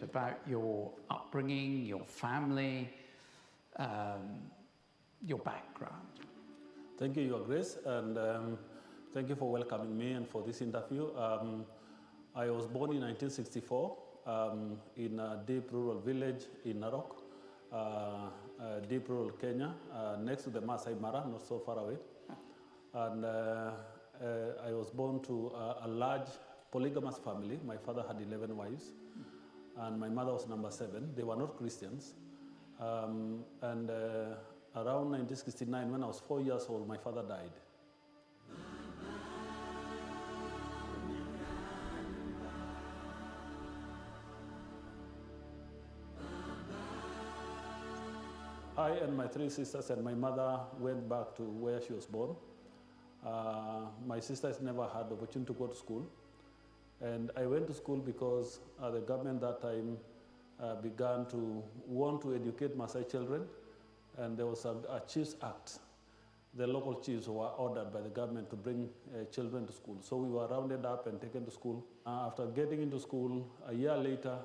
About your upbringing, your family, your background. Thank you, Your Grace, and thank you for welcoming me and for this interview. I was born in 1964 in a deep rural village in Narok, deep rural Kenya, next to the Masai Mara, not so far away. And I was born to a large polygamous family. My father had 11 wives. And my mother was number 7. They were not Christians. Around 1969, when I was 4 years old, my father died. I and my 3 sisters and my mother went back to where she was born. My sisters never had the opportunity to go to school. And I went to school because the government that time began to want to educate Maasai children, and there was a Chiefs Act. The local chiefs were ordered by the government to bring children to school. So we were rounded up and taken to school. After getting into school, a year later,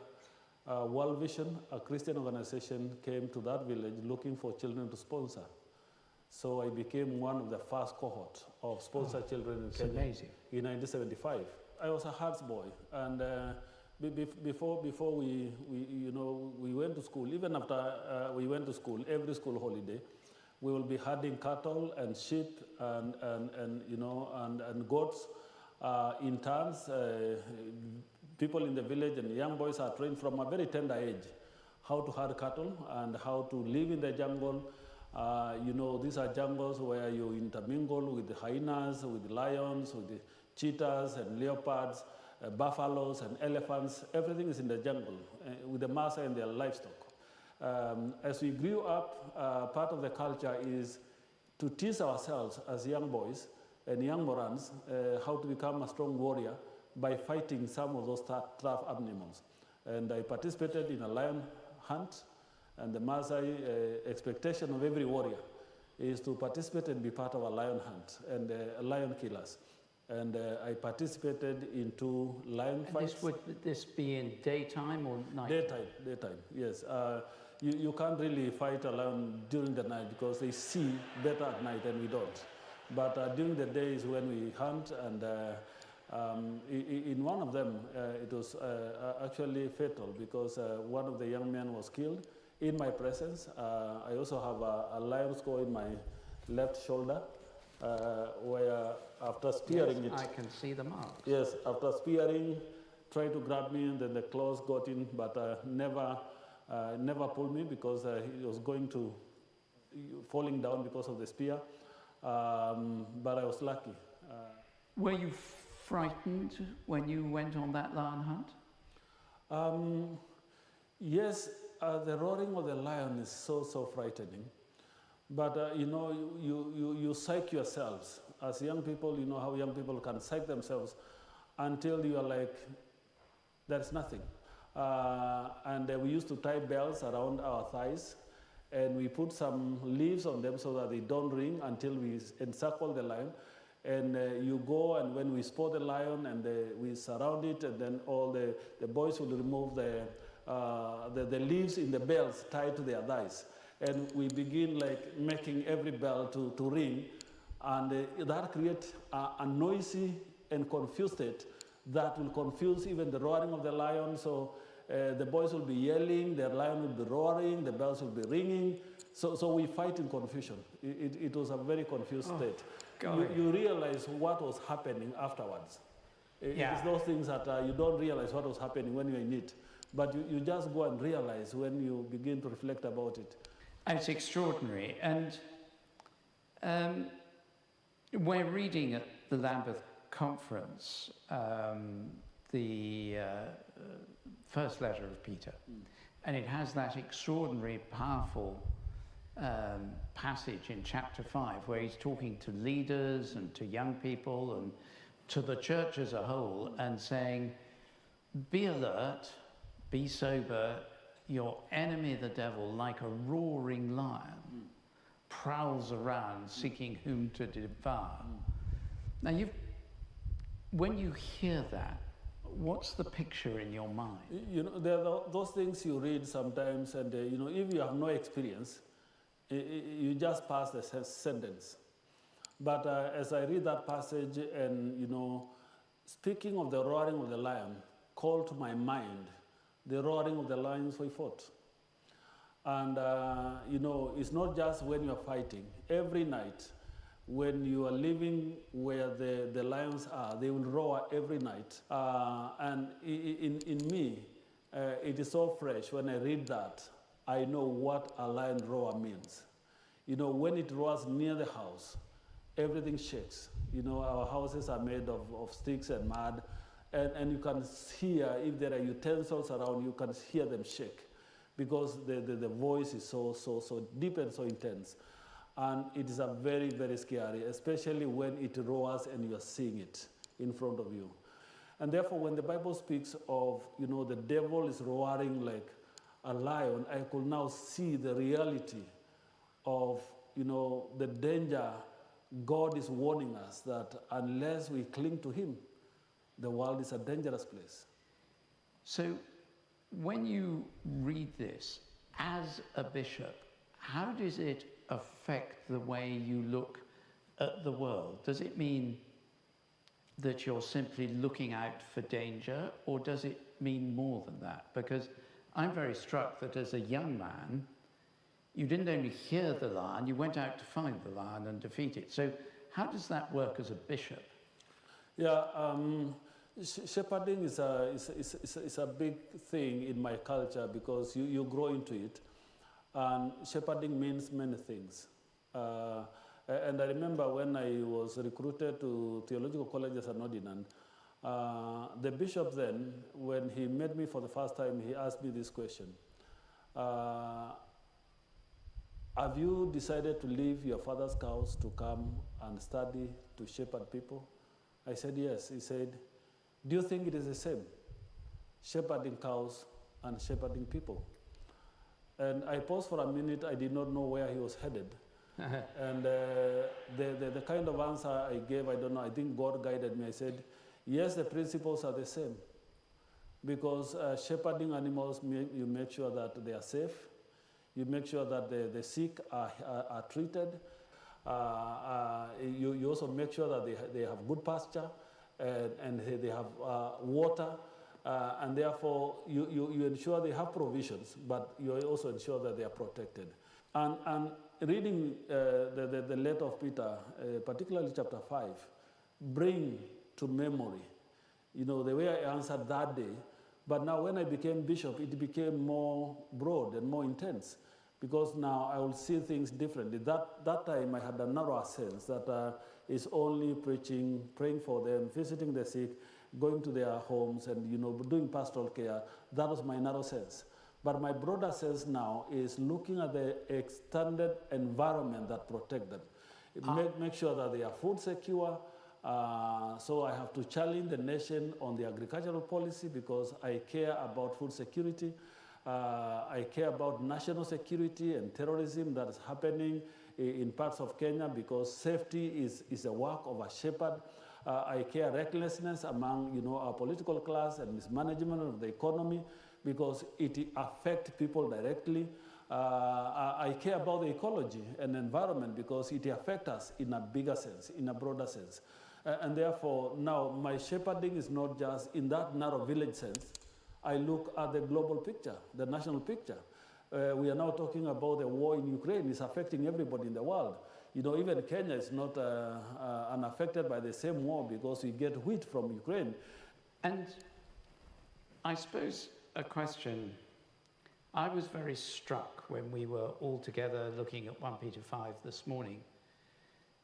World Vision, a Christian organization, came to that village looking for children to sponsor. So I became one of the first cohort of sponsored children in Kenya in 1975. I was a Hearts boy, and before we went to school, even after we went to school, every school holiday, we will be herding cattle and sheep and goats in turns. People in the village and young boys are trained from a very tender age how to herd cattle and how to live in the jungle. These are jungles where you intermingle with the hyenas, with the lions, with the cheetahs and leopards, buffaloes and elephants. Everything is in the jungle with the Maasai and their livestock. As we grew up, part of the culture is to teach ourselves as young boys and young Morans how to become a strong warrior by fighting some of those tough animals. And I participated in a lion hunt. And the Maasai expectation of every warrior is to participate and be part of a lion hunt and lion killers. And I participated in 2 lion fights. Would this be in daytime or night? Daytime, yes. You can't really fight a lion during the night because they see better at night and we don't. But during the day is when we hunt, and in one of them, it was actually fatal because one of the young men was killed in my presence. I also have a lion score in my left shoulder, where after spearing it... I can see the marks. Yes, after spearing, tried to grab me, and then the claws got in, but never pulled me because he was falling down because of the spear. But I was lucky. Were you frightened when you went on that lion hunt? Yes, the roaring of the lion is so frightening. But you psych yourselves. As young people, you know how young people can psych themselves until you are like, there's nothing. And we used to tie bells around our thighs, and we put some leaves on them so that they don't ring until we encircle the lion. And you go, and when we spot the lion and we surround it, and then all the boys will remove the leaves in the bells tied to their thighs. And we begin like making every bell to ring, and that creates a noisy and confused state that will confuse even the roaring of the lion. So the boys will be yelling, the lion will be roaring, the bells will be ringing. So we fight in confusion. It was a very confused state. You realize what was happening afterwards. It's those things that you don't realize what was happening when you're in it. But you just go and realize when you begin to reflect about it. It's extraordinary. And we're reading at the Lambeth Conference the first letter of Peter. And it has that extraordinary, powerful passage in chapter 5 where he's talking to leaders and to young people and to the church as a whole and saying, be alert, be sober, your enemy the devil, like a roaring lion, prowls around seeking whom to devour. Now when you hear that, what's the picture in your mind? You know, there are those things you read sometimes, and you know, if you have no experience, you just pass the sentence. But as I read that passage, and you know, speaking of the roaring of the lion, called to my mind the roaring of the lions we fought. And you know, it's not just when you're fighting. Every night, when you are living where the lions are, they will roar every night. And in me, it is so fresh when I read that. I know what a lion roar means. You know, when it roars near the house, everything shakes. You know, our houses are made of sticks and mud, and you can hear, if there are utensils around, you can hear them shake, because the voice is so deep and so intense. And it is a very, very scary, especially when it roars and you're seeing it in front of you. And therefore, when the Bible speaks of, you know, the devil is roaring like a lion, I could now see the reality of, you know, the danger. God is warning us that unless we cling to him, the world is a dangerous place. So when you read this as a bishop, how does it affect the way you look at the world? Does it mean that you're simply looking out for danger, or does it mean more than that? Because I'm very struck that as a young man, you didn't only hear the lion, you went out to find the lion and defeat it. So how does that work as a bishop? Yeah, shepherding is a big thing in my culture, because you grow into it. And shepherding means many things. And I remember when I was recruited to theological college as an ordinand, the bishop then, when he met me for the first time, he asked me this question. Have you decided to leave your father's cows to come and study to shepherd people? I said, yes. He said, do you think it is the same, shepherding cows and shepherding people? And I paused for a minute. I did not know where he was headed. And the kind of answer I gave, I don't know, I think God guided me. I said, yes, the principles are the same. Because shepherding animals, you make sure that they are safe. You make sure that the sick are treated. You also make sure that they have good pasture, and they have water. And therefore, you ensure they have provisions, but you also ensure that they are protected. And reading the letter of Peter, particularly chapter 5, bring to memory, you know, the way I answered that day. But now when I became bishop, it became more broad and more intense, because now I will see things differently. That time I had a narrower sense that is only preaching, praying for them, visiting the sick, going to their homes, and, you know, doing pastoral care. That was my narrow sense. But my broader sense now is looking at the extended environment that protect them. Make sure that they are food secure. So I have to challenge the nation on the agricultural policy, because I care about food security. I care about national security and terrorism that is happening in parts of Kenya, because safety is a work of a shepherd. I care recklessness among, you know, our political class and mismanagement of the economy, because it affects people directly. I care about the ecology and environment, because it affects us in a bigger sense, in a broader sense. And therefore, now my shepherding is not just in that narrow village sense. I look at the global picture, the national picture. We are now talking about the war in Ukraine. It's affecting everybody in the world. You know, even Kenya is not unaffected by the same war, because we get wheat from Ukraine. And I suppose a question, I was very struck when we were all together looking at 1 Peter 5 this morning.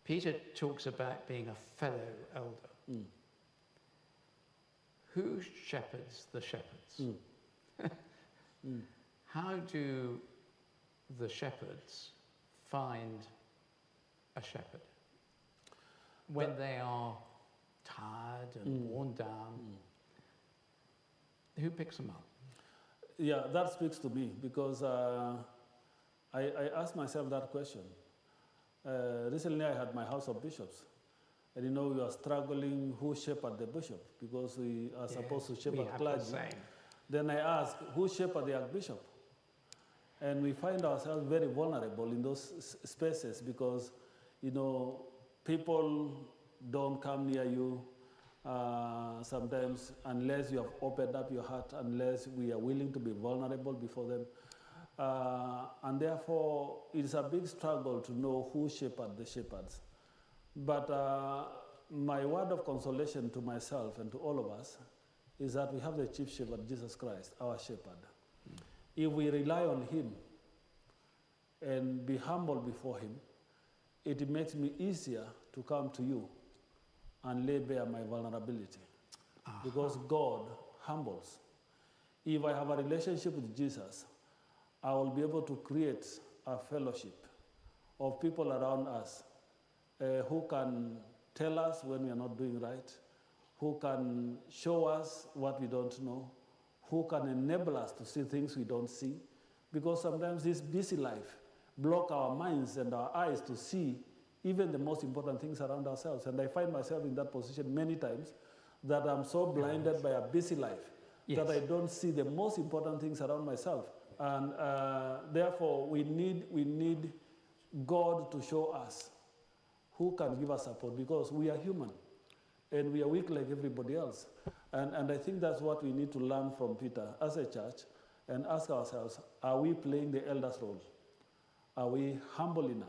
Peter talks about being a fellow elder. Mm. Who shepherds the shepherds? Mm. How do the shepherds find a shepherd when they are tired and worn down? Who picks them up? Yeah, that speaks to me, because I asked myself that question. Recently I had my House of Bishops, And you know, we are struggling who shepherd the bishop because we are supposed to we shepherd have clergy. the same. Then I asked, who shepherd the archbishop? And we find ourselves very vulnerable in those spaces because, you know, people don't come near you sometimes unless you have opened up your heart, unless we are willing to be vulnerable before them. And therefore, it's a big struggle to know who shepherd the shepherds. But my word of consolation to myself and to all of us is that we have the chief shepherd, Jesus Christ, our shepherd. If we rely on him and be humble before him, it makes me easier to come to you and lay bare my vulnerability. Because God humbles. If I have a relationship with Jesus, I will be able to create a fellowship of people around us who can tell us when we are not doing right, who can show us what we don't know, who can enable us to see things we don't see. Because sometimes this busy life blocks our minds and our eyes to see even the most important things around ourselves. And I find myself in that position many times, that I'm so blinded by a busy life that I don't see the most important things around myself. And therefore, we need God to show us who can give us support, because we are human and we are weak like everybody else. And I think that's what we need to learn from Peter as a church and ask ourselves, are we playing the elder's role? Are we humble enough?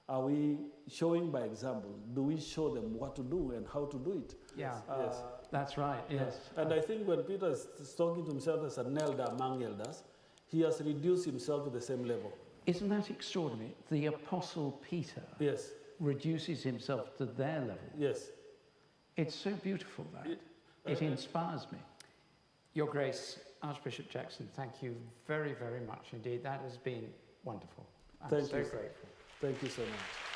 Are we showing by example? Do we show them what to do and how to do it? Yeah, Yes. that's right, yes. And I think when Peter is talking to himself as an elder among elders, he has reduced himself to the same level. Isn't that extraordinary? The Apostle Peter Yes. reduces himself to their level. Yes. It's so beautiful, that. It inspires me. Your Grace, Archbishop Jackson, thank you very, very much indeed. That has been wonderful. I'm Thank so you. grateful. Thank you so much.